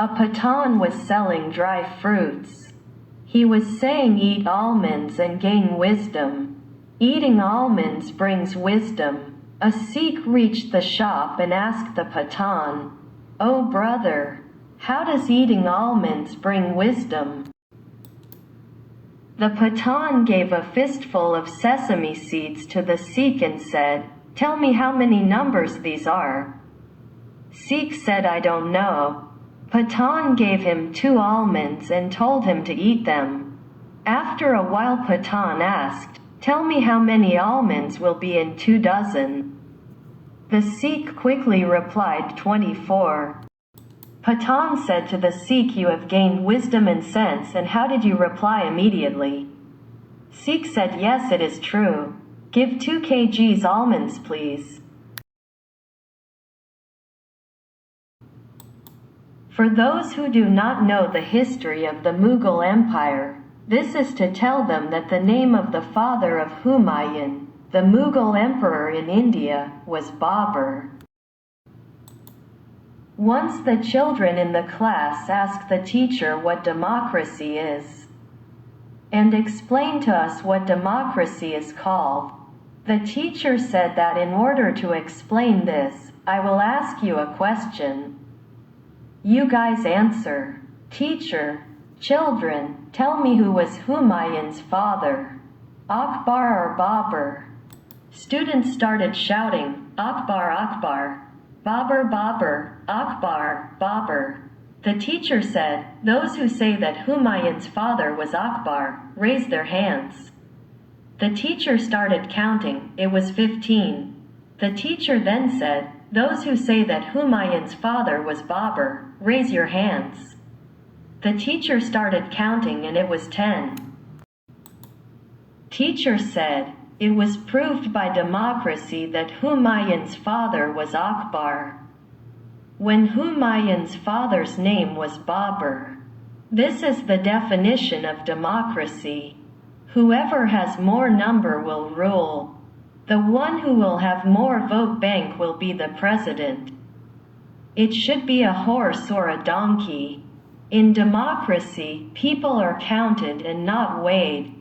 A Pathan was selling dry fruits. He was saying eat almonds and gain wisdom. Eating almonds brings wisdom. A Sikh reached the shop and asked the Pathan, "Oh brother, how does eating almonds bring wisdom?" The Pathan gave a fistful of sesame seeds to the Sikh and said, "Tell me how many numbers these are." Sikh said, "I don't know." Pathan gave him 2 almonds and told him to eat them. After a while Pathan asked, "Tell me how many almonds will be in 2 dozen. The Sikh quickly replied, 24. Pathan said to the Sikh, "You have gained wisdom and sense, and how did you reply immediately?" Sikh said, "Yes, it is true. Give 2 kgs almonds please." For those who do not know the history of the Mughal Empire, this is to tell them that the name of the father of Humayun, the Mughal emperor in India, was Babur. Once the children in the class asked the teacher what democracy is, and explained to us what democracy is called. The teacher said that in order to explain this, I will ask you a question. You guys answer. Teacher, children, tell me who was Humayun's father, Akbar or Babur? Students started shouting, Akbar, Akbar. Babur, Babur, Akbar, Babur. The teacher said, "Those who say that Humayun's father was Akbar, raise their hands." The teacher started counting, it was 15. The teacher then said, "Those who say that Humayun's father was Babur, raise your hands." The teacher started counting and it was 10. Teacher said, "It was proved by democracy that Humayun's father was Akbar, when Humayun's father's name was Babur. This is the definition of democracy. Whoever has more number will rule. The one who will have more vote bank will be the president. It should be a horse or a donkey. In democracy, people are counted and not weighed.